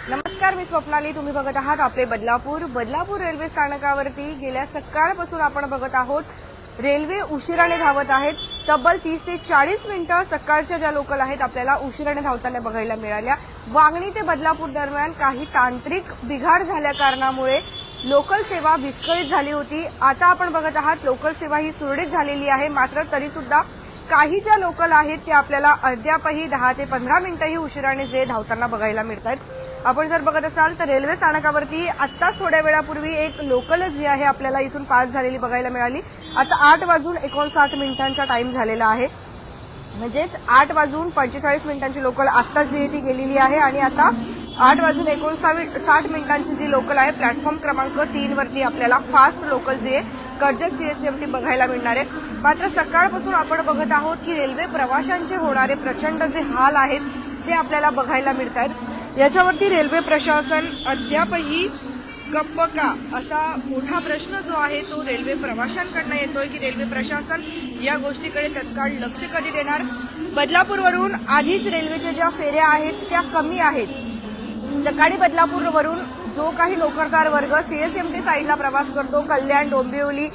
नमस्कार, मी स्वप्नाली. तुम्ही बघत आहात आपले बदलापूर रेल्वे स्थानकावरती गेल्या सकाळपासून आपण बघत आहोत रेल्वे उशिराने धावत आहेत. तब्बल 30 ते 40 मिनिटं सकाळच्या ज्या लोकल आहेत आपल्याला उशिराने धावताना बघायला मिळाल्या. वांगणी ते बदलापूर दरम्यान काही तांत्रिक बिघाड झाल्या कारणामुळे लोकल सेवा विस्कळीत झाली होती. आता आपण बघत आहात लोकल सेवा ही सुरळीत झालेली आहे. मात्र तरी सुद्धा काही ज्या लोकल आहेत त्या आपल्याला अद्यापही 10 ते 15 मिनिटंही उशिराने जे धावताना बघायला मिळत आहेत. आपण जर बघत असाल तर रेल्वे स्थानकावरती आत्ताच थोड्या वेळापूर्वी एक लोकल जी आहे आपल्याला इथून पास झालेली बघायला मिळाली. आता 8:59 टाइम झालेला आहे. म्हणजेच 8:45 लोकल आत्ताच जी ती गेलेली आहे आणि आता 8:59 जी लोकल आहे प्लॅटफॉर्म क्रमांक 3 वरती आपल्याला फास्ट लोकल जी आहे कर्जत सीएसएमटी बघायला मिळणार आहे. मात्र सकाळपासून आपण बघत आहोत की रेल्वे प्रवाशांचे होणारे प्रचंड जे हाल आहेत ते आपल्याला बघायला मिळत आहेत. याच्यावरती रेल्वे प्रशासन अद्यापही गप्प का असा मोठा प्रश्न जो आहे तो रेल्वे प्रवाशांकडनं येतोय की रेल्वे प्रशासन या गोष्टीकडे तत्काळ लक्ष कधी देणार. बदलापूरवरून आधीच रेल्वेच्या ज्या फेऱ्या आहेत त्या कमी आहेत. सकाळी बदलापूरवरून जो काही नोकरदार वर्ग सीएसएमटी साईडला प्रवास करतो, कल्याण, डोंबिवली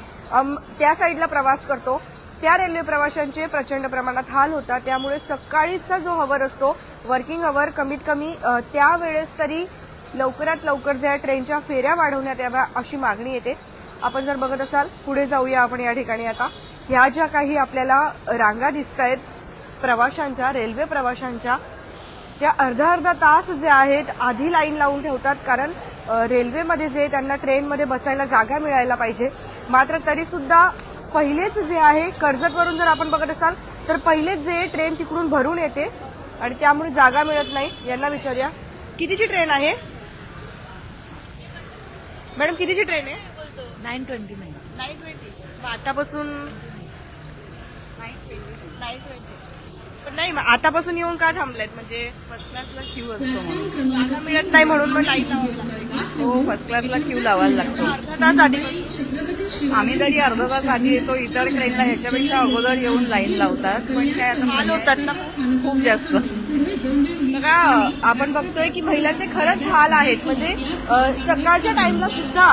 त्या साईडला प्रवास करतो, त्या रेल्वे प्रवाशांचे प्रचंड प्रमाणात हाल होतात. त्यामुळे सकाळीचा जो हवर असतो वर्किंग हवर कमीत कमी त्यावेळेस तरी लवकरात लवकर ज्या ट्रेनच्या फेऱ्या वाढवण्यात याव्या अशी मागणी येते. आपण जर बघत असाल पुढे जाऊया आपण या ठिकाणी. आता ह्या ज्या काही आपल्याला रांगा दिसत आहेत प्रवाशांच्या, रेल्वे प्रवाशांच्या, त्या अर्धा तास जे आहेत आधी लाईन लावून ठेवतात कारण रेल्वेमध्ये जे त्यांना ट्रेनमध्ये बसायला जागा मिळायला पाहिजे. मात्र तरी सुद्धा पहिलेच जे आहे कर्जतवरून जर आपण बघत असाल तर पहिलेच जे ट्रेन तिकडून भरून येते आणि त्यामुळे जागा मिळत नाही. यांना विचारूया कितीची ट्रेन आहे मॅडम, कितीची ट्रेन आहे? 9:29. आतापासून 9:20 पण नाही, मग आतापासून येऊन का थांबलायत? म्हणजे फर्स्ट क्लासला क्यू असतो म्हणून. जागा मिळत नाही म्हणून मग लाईन लावावी लागते का? हो, फर्स्ट क्लासला क्यू लावायला लागतो. अर्धा तास आधी आम्ही तरी अर्धा तास आधी येतो. इतर ट्रेनला ह्याच्यापेक्षा अगोदर येऊन लाईन लावतात. पण काय आता हाल होतात ना खूप जास्त. बघा, आपण बघतोय की महिलांचे खरंच हाल आहेत. म्हणजे सकाळच्या टाइमला सुद्धा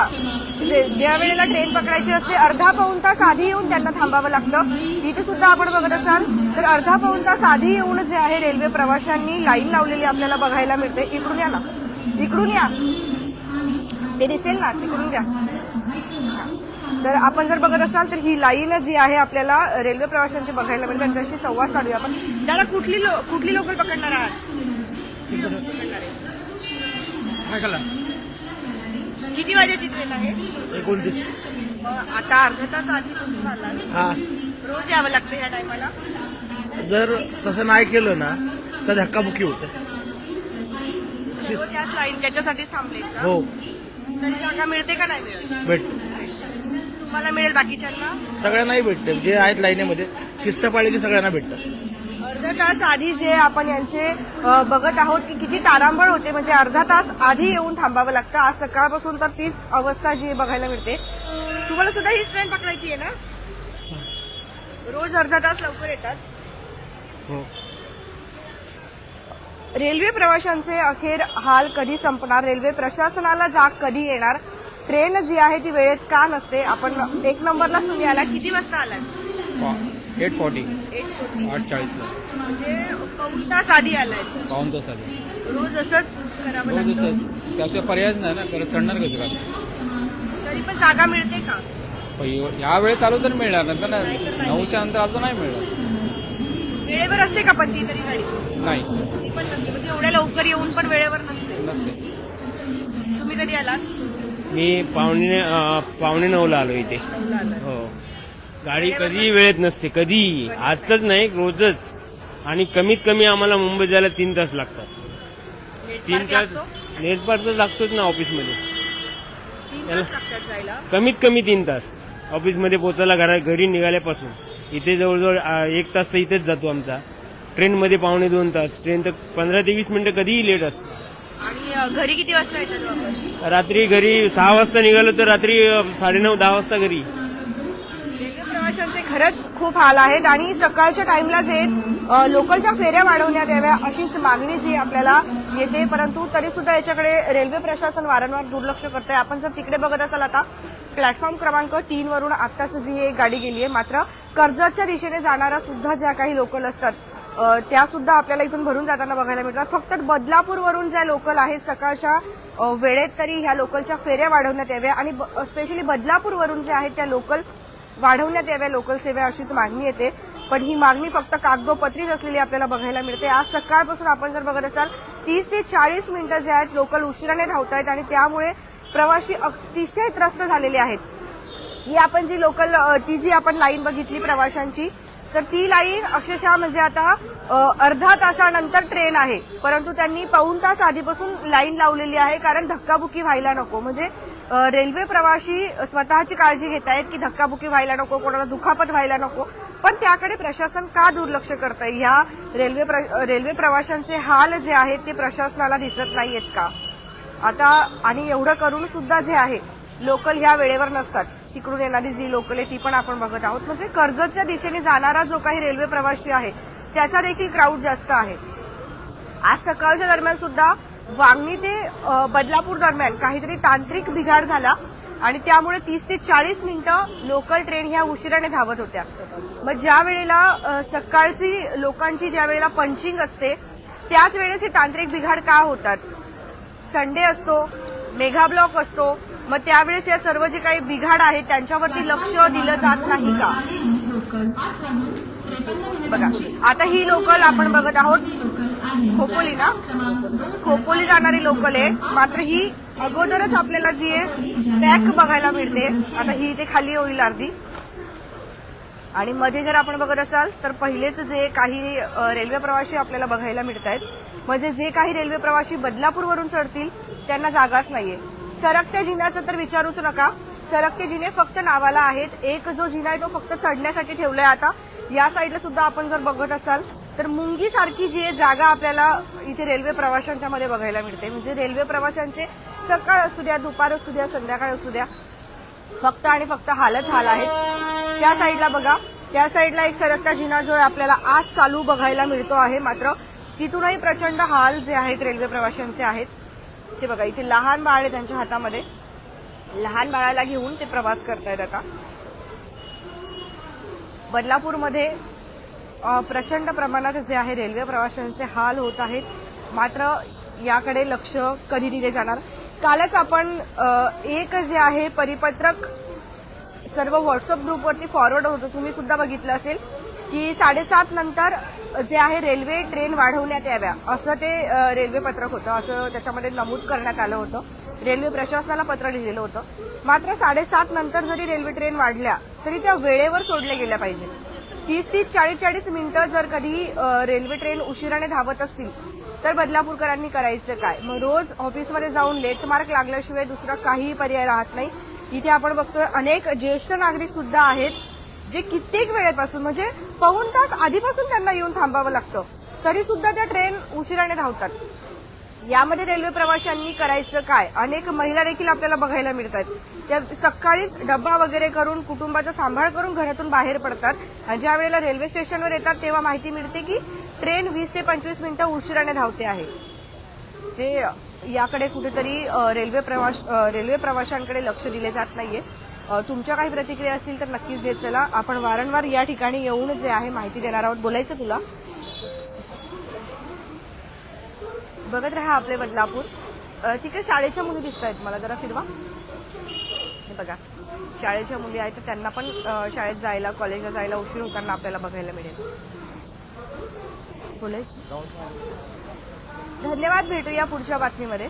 ज्या वेळेला ट्रेन पकडायची असते अर्धा पाऊण तास आधी येऊन त्यांना थांबावं लागतं. इथे सुद्धा आपण बघत असाल तर अर्धा पाऊण तास आधी येऊन जे आहे रेल्वे प्रवाशांनी लाईन लावलेली आपल्याला बघायला मिळते. इकडून या ना, इकडून या, ते दिसेल ना, तिकडून घ्या. तर आपण जर बघत असाल तर ही लाईन जी आहे आपल्याला रेल्वे प्रवाशांची बघायला मिळते. त्यांच्याशी संवाद साधूया आपण. त्याला कुठली लोकल पकडणार आहात? किती वाजेची ट्रेन आहे? 29. आता अर्धा तास आधीपासून आला. हा, रोज यावं लागतं ह्या टायमाला? जर तसं नाही केलं ना तर धक्काबुक्की होते. रोज याच लाईन त्याच्यासाठीच थांबले का? हो, तरी जागा मिळते का नाही मिळत? भेट तुम्हाला मिळेल, बाकीच्यांना? सगळ्यांनाही भेटतं. जे आहेत लाईनीमध्ये शिस्त पाळली की सगळ्यांना भेटतं. अर्धा तास आधी जे आपण यांचे बघत आहोत की किती तारांबळ होते. म्हणजे अर्धा तास आधी येऊन थांबावं लागतं. आज सकाळपासून तर तीच अवस्था जी बघायला मिळते. तुम्हाला सुद्धा ही ट्रेन पकडायची आहे ना? रोज अर्धा तास लवकर येतात. हो, रेल्वे प्रवाशांचे अखेर हाल कधी संपणार? रेल्वे प्रशासनाला जाग कधी येणार? ट्रेन जी आहे ती वेळेत का नसते? आपण 1 नंबरला तुम्ही आला, किती वाजता आलाय? 8:40. 8:40. 8:40ला. म्हणजे पाऊण तास आधी आलाय. पाऊण तास आधी. रोज असंच करावं रोज लागतं. असंच. त्याशिवाय पर्यायच नाही ना, तर चढणार कसं काय? तरी पण जागा मिळते का? या वेळेत चालू तर मिळणार, नंतर ना 9च्या नंतर अजून नाही मिळणार. वेळेवर असते का पण ती तरी गाडी? नाही, ती पण नसते. म्हणजे एवढ्या लवकर येऊन पण वेळेवर नसते. नसते. तुम्ही कधी आलात? मी 8:45ला आलो इथे. हो, गाडी कधीही वेळेत नसते, कधीही. आजच नाही, रोजच. आणि कमीत कमी आम्हाला मुंबई जायला 3 तास लागतात. 3 तास नेटपार तर लागतोच ना ऑफिसमध्ये. 3 तास लागतात जायला. कमीत कमी 3 तास ऑफिसमध्ये पोचायला, घरी निघाल्यापासून. इथे जवळजवळ 1 तास तर इथेच जातो आमचा. ट्रेनमध्ये 1.5-2 तास. ट्रेन तर 15 ते 20 मिनिटं कधीही लेट असते. आणि घरी किती वाजता येतात वापस? रात्री घरी 6 वाजता निघालो तर रात्री 9:30-10 वाजता घरी. रेल्वे प्रवाशांचे खरंच खूप हाल आहेत आणि सकाळच्या टाइमला जे लोकलच्या फेऱ्या वाढवण्यात याव्या अशीच मागणी जी आपल्याला येते, परंतु तरी सुद्धा याच्याकडे रेल्वे प्रशासन वारंवार दुर्लक्ष करतंय. आपण जर तिकडे बघत असाल आता प्लॅटफॉर्म क्रमांक 3 वरून आत्ताच जी एक गाडी गेली आहे, मात्र कर्जतच्या दिशेने जाणारा सुद्धा ज्या काही लोकल असतात त्या सुद्धा आपल्याला इथून भरून जाताना बघायला मिळतात. फक्त बदलापूरवरून ज्या लोकल आहेत सकाळच्या वेळेत तरी ह्या लोकलच्या फेऱ्या वाढवण्यात याव्या आणि स्पेशली बदलापूरवरून जे आहेत त्या लोकल वाढवण्यात याव्या लोकल सेवा अशीच मागणी येते. पण ही मागणी फक्त कागदोपत्रीच असलेली आपल्याला बघायला मिळते. आज सकाळपासून आपण जर बघत असाल 30 ते 40 मिनिटं जे आहेत लोकल उशिराने धावत आहेत आणि त्यामुळे प्रवासी अतिशय त्रस्त झालेले आहेत. ही आपण जी लोकल ती जी आपण लाईन बघितली प्रवाशांची, तर ती लाईन अक्षरशः म्हणजे आता अर्धा तासानंतर ट्रेन आहे, परंतु त्यांनी पाऊण तास आधीपासून लाईन लावलेली आहे कारण धक्काबुक्की व्हायला नको. म्हणजे रेल्वे प्रवासी स्वतःची काळजी घेत आहेत की धक्काबुक्की व्हायला नको, कोणाला दुखापत व्हायला नको, पण त्याकडे प्रशासन का दुर्लक्ष करतंय? ह्या रेल्वे प्रवाशांचे हाल जे आहेत ते प्रशासनाला दिसत नाहीयेत का आता? आणि एवढं करून सुद्धा जे आहे लोकल ह्या वेळेवर नसतात. तिकडून येणारी जी लोकल आहे ती पण आपण बघत आहोत. म्हणजे कर्जतच्या दिशेने जाणारा जो काही रेल्वे प्रवासी आहे त्याचा देखील क्राऊड जास्त आहे. आज सकाळच्या दरम्यान सुद्धा वांगणी ते बदलापूर दरम्यान काहीतरी तांत्रिक बिघाड झाला आणि त्यामुळे 30 ते 40 मिनिटं लोकल ट्रेन ह्या उशिराने धावत होत्या. मग ज्या वेळेला सकाळची लोकांची ज्या वेळेला पंचिंग असते त्याच वेळेस हे तांत्रिक बिघाड का होतात? संडे असतो, मेगा ब्लॉक असतो, मग त्यावेळेस या सर्व जे काही बिघाड आहेत त्यांच्यावरती लक्ष दिलं जात नाही का? बघा आता ही लोकल आपण बघत आहोत खोपोली ना, खोपोली जाणारी लोकल आहे, मात्र ही अगोदरच आपल्याला जी आहे पॅक बघायला मिळते. आता ही इथे खाली होईल अर्धी आणि मध्ये जर आपण बघत असाल तर पहिलेच जे काही रेल्वे प्रवासी आपल्याला बघायला मिळत आहेत, म्हणजे जे काही रेल्वे प्रवासी बदलापूरवरून चढतील त्यांना जागाच नाहीये. सरकत्या जिन्याचं तर विचारूच नका, सरकते जिने फक्त नावाला आहेत. एक जो जिना आहे तो फक्त चढण्यासाठी ठेवलाय. आता या साईडला सुद्धा आपण जर बघत असाल तर मुंगी सारखी जी जागा आपल्याला इथे रेल्वे प्रवाशांच्या मध्ये बघायला मिळते. म्हणजे रेल्वे प्रवाशांचे सकाळ असू द्या, दुपार असू द्या, संध्याकाळ असू द्या, फक्त आणि फक्त हालच हाल आहेत. त्या साईडला बघा, त्या साईडला एक सरकता जिना जो आपल्याला आज चालू बघायला मिळतो आहे, मात्र तिथूनही प्रचंड हाल जे आहेत रेल्वे प्रवाशांचे आहेत. ते बघा इथे लहान बाळ आहे, त्यांच्या हातामध्ये लहान बाळाला घेऊन ते प्रवास करतायत. आता बदलापूरमध्ये प्रचंड प्रमाणात जे आहे रेल्वे प्रवाशांचे हाल होत आहेत, मात्र याकडे लक्ष कधी दिले जाणार? कालच आपण एक जे आहे परिपत्रक सर्व व्हॉट्सअप ग्रुपवरती फॉरवर्ड होतं, तुम्ही सुद्धा बघितलं असेल की 7:30 नंतर जे आहे रेल्वे ट्रेन वाढवण्यात याव्या असं ते रेल्वे पत्रक होतं, असं त्याच्यामध्ये नमूद करण्यात आलं होतं. रेल्वे प्रशासनाला पत्र लिहिलेलं होतं. मात्र 7:30 नंतर जरी रेल्वे ट्रेन वाढल्या तरी त्या वेळेवर सोडल्या गेल्या पाहिजे. 30 ते 40 मिनिटं जर कधी रेल्वे ट्रेन उशिराने धावत असतील तर बदलापूरकरांनी करायचं काय? मग रोज ऑफिसमध्ये जाऊन लेट मार्क लागल्याशिवाय दुसरा काही पर्याय राहत नाही. इथे आपण बघतोय अनेक ज्येष्ठ नागरिक सुद्धा आहेत जे कित्येक वेळेपासून म्हणजे पाऊण तास आधीपासून त्यांना येऊन थांबावं लागतं, तरी सुद्धा त्या ट्रेन उशिराने धावतात. यामध्ये रेल्वे प्रवाशांनी करायचं काय? अनेक महिला देखील आपल्याला बघायला मिळतात. त्या सकाळीच डब्बा वगैरे करून कुटुंबाचा सांभाळ करून घरातून बाहेर पडतात आणि ज्या वेळेला रेल्वे स्टेशनवर येतात तेव्हा माहिती मिळते की ट्रेन 20 ते 25 मिनिटं उशिराने धावते आहे. जे याकडे कुठेतरी रेल्वे प्रवाशांकडे लक्ष दिले जात नाहीये. तुमच्या काही प्रतिक्रिया असतील तर नक्कीच देत चला. आपण वारंवार या ठिकाणी येऊन जे आहे माहिती देणार आहोत. बोलायचं तुला? बघत राहा आपले बदलापूर. तिकडे शाळेच्या मुली दिसत आहेत, मला जरा फिरवा. हे बघा शाळेच्या मुली आहेत, तर त्यांना पण शाळेत जायला कॉलेजला जायला उशीर होताना आपल्याला बघायला मिळेल. बोलायचं? धन्यवाद, भेटूया पुढच्या बातमीमध्ये.